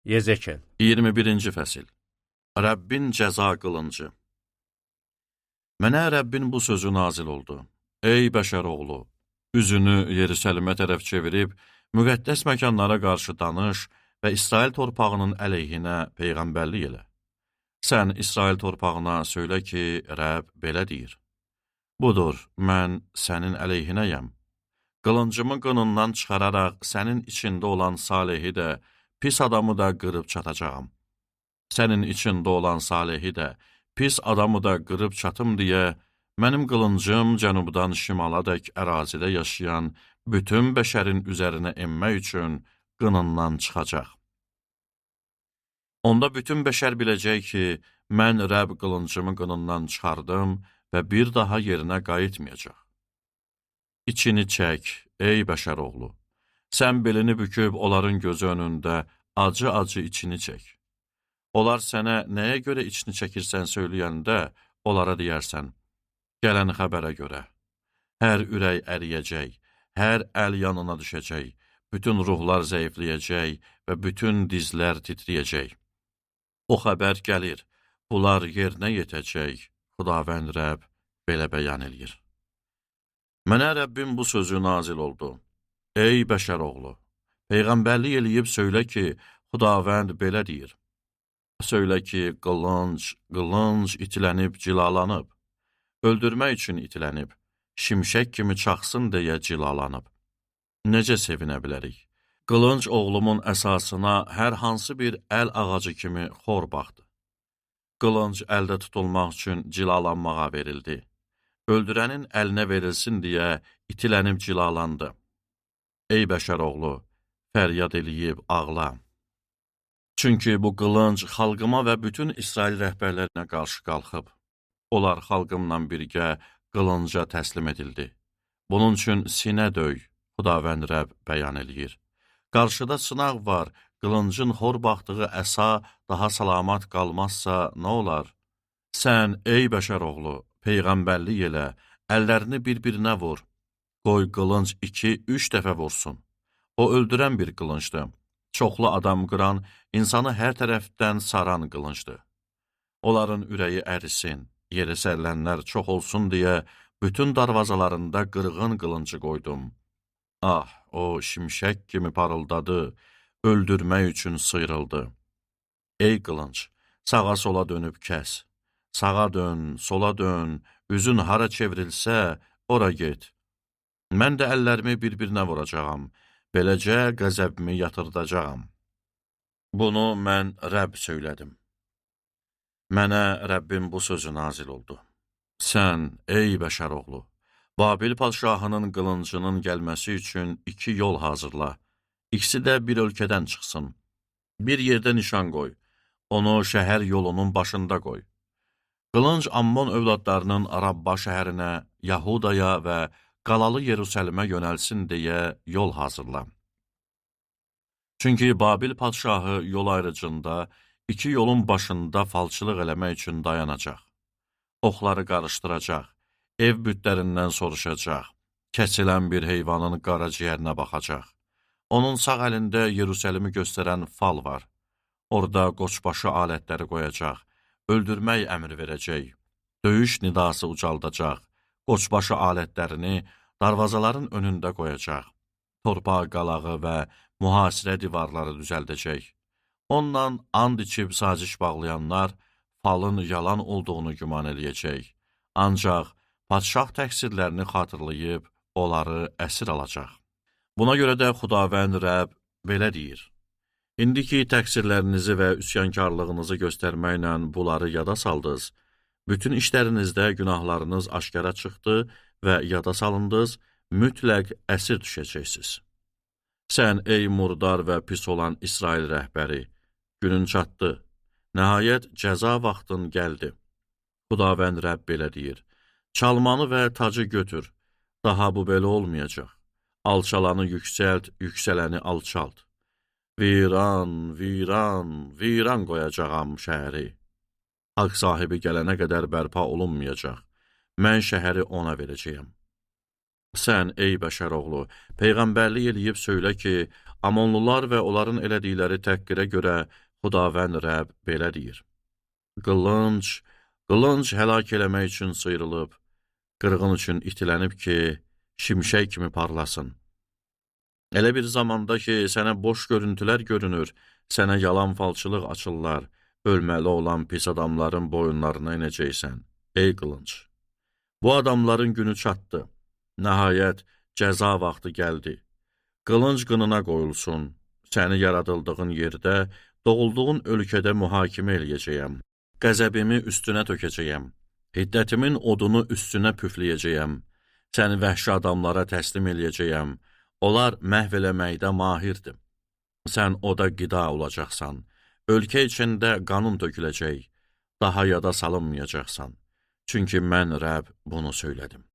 Yezekel 21-ci fəsil. Rəbbin cəza qılıncı. Mənə Rəbbin bu sözü nazil oldu. Ey bəşər oğlu, üzünü Yerusəlimə tərəf çevirib, müqəddəs məkanlara qarşı danış və İsrail torpağının əleyhinə peyğəmbərlik elə. Sən İsrail torpağına söylə ki, Rəbb belə deyir. Budur, mən sənin əleyhinəyəm. Qılıncımı qınından çıxararaq sənin içində olan Salehi də, pis adamı da qırıb çatacağam. Sənin içində olan Salehi də, pis adamı da qırıb çatım deyə, mənim qılıncım cənubdan şimaladək ərazidə yaşayan bütün bəşərin üzərinə enmək üçün qınından çıxacaq. Onda bütün bəşər biləcək ki, mən Rəbb qılıncımı qınından çıxardım və bir daha yerinə qayıtmayacaq. İçini çək, ey bəşər oğlu. Sən belini büküb onların gözü önündə acı-acı içini çək. Onlar sənə nəyə görə içini çəkirsən söyləyəndə, onlara deyərsən, gələn xəbərə görə. Hər ürək əriyəcək, hər əl yanına düşəcək, bütün ruhlar zəifləyəcək və bütün dizlər titriyəcək. O xəbər gəlir, bunlar yerinə yetəcək, Xudavənd Rəbb belə bəyan eləyir. Mənə Rəbbin bu sözü nazil oldu. Ey bəşər oğlu, peyğəmbərlik eləyib söylə ki, Xudavənd belə deyir. Söylə ki, qılınc itilənib, cilalanıb. Öldürmək üçün itilənib, şimşək kimi çaxsın deyə cilalanıb. Necə sevinə bilərik? Qılınc oğlumun əsasına hər hansı bir əl ağacı kimi xor baxdı. Qılınc əldə tutulmaq üçün cilalanmağa verildi. Öldürənin əlinə verilsin deyə itilənib cilalandı. Ey bəşər oğlu, fəryad eləyib ağla. Çünki bu qılınc xalqıma və bütün İsrail rəhbərlərinə qarşı qalxıb. Onlar xalqımla birgə qılınca təslim edildi. Bunun üçün sinə döy, Xudavənd Rəbb bəyan eləyir. Qarşıda sınaq var, qılıncın xor baxdığı əsa daha salamat qalmazsa nə olar? Sən, ey bəşər oğlu, peyğəmbərlik elə, əllərini bir-birinə vur. Qoy qılınc 2-3 dəfə vursun. O öldürən bir qılıncdır. Çoxlu adam qıran, insanı hər tərəfdən saran qılıncdır. Onların ürəyi ərisin, yerə sərilənlər çox olsun deyə bütün darvazalarında qırğın qılıncı qoydum. Ah, o şimşək kimi parıldadı, öldürmək üçün sıyrıldı. Ey qılınc, sağa sola dönüb kəs. Sağa dön, sola dön, üzün hara çevrilsə, ora get. Mən də əllərimi bir-birinə vuracağam. Beləcə qəzəbimi yatırdacağam. Bunu mən Rəbb söylədim. Mənə Rəbbin bu sözü nazil oldu. Sən, ey bəşər oğlu, Babil padşahının qılıncının gəlməsi üçün 2 yol hazırla. İkisi də bir ölkədən çıxsın. Bir yerdə nişan qoy. Onu şəhər yolunun başında qoy. Qılınc Ammon övladlarının Rabba şəhərinə, Yahudaya və qalalı Yerusəlimə yönəlsin deyə yol hazırla. Çünki Babil padşahı yol ayrıcında 2 yolun başında falçılıq eləmək üçün dayanacaq. Oxları qarışdıracaq, ev bütlərindən soruşacaq, kəsilən bir heyvanın qaraciyərinə baxacaq. Onun sağ əlində Yerusəlimi göstərən fal var. Orada qoçbaşı alətləri qoyacaq, öldürmək əmri verəcək, döyüş nidası ucaldacaq, qoçbaşı alətlərini darvazaların önündə qoyacaq, torpaq qalağı və mühasirə divarları düzəldəcək. Ondan and içib saciş bağlayanlar falın yalan olduğunu güman eləyəcək. Ancaq padşah təqsirlərini xatırlayıb onları əsir alacaq. Buna görə də Xudavənd Rəbb belə deyir. İndiki təqsirlərinizi və üsyankarlığınızı göstərməklə bunları yada saldınız. Bütün işlərinizdə günahlarınız aşkara çıxdı və yada salındınız, mütləq əsir düşəcəksiniz. Sən, ey murdar və pis olan İsrail rəhbəri, günün çatdı. Nəhayət cəza vaxtın gəldi. Xudavənd Rəbb belə deyir. Çalmanı və tacı götür. Daha bu belə olmayacaq. Alçalanı yüksəlt, yüksələni alçalt. Viran, viran, viran qoyacağam şəhəri. Haqq sahibi gələnə qədər bərpa olunmayacaq. Mən şəhəri ona verəcəyəm. Sən, ey bəşər oğlu, peyğəmbərlik eləyib söylə ki, Amonlular və onların elədikləri təhqirə görə Xudavənd Rəbb belə deyir. Qılınc həlak eləmək üçün sıyrılıb, qırğın üçün itilənib ki, şimşək kimi parlasın. Elə bir zamanda ki, sənə boş görüntülər görünür, sənə yalan falçılıq açırlar, ölməli olan pis adamların boyunlarına inəcəksən. Ey qılınc! Bu adamların günü çatdı. Nəhayət, cəza vaxtı gəldi. Qılınc qınına qoyulsun. Səni yaradıldığın yerdə, doğulduğun ölkədə mühakimə eləyəcəyəm. Qəzəbimi üstünə tökəcəyəm. Hiddətimin odunu üstünə püfləyəcəyəm. Səni vəhşi adamlara təslim eləyəcəyəm. Onlar məhv eləməkdə mahirdir. Sən oda qida olacaqsan. Ölkə içində qanun töküləcək. Daha yada salınmayacaqsan. Çünki mən Rəbb bunu söylədim.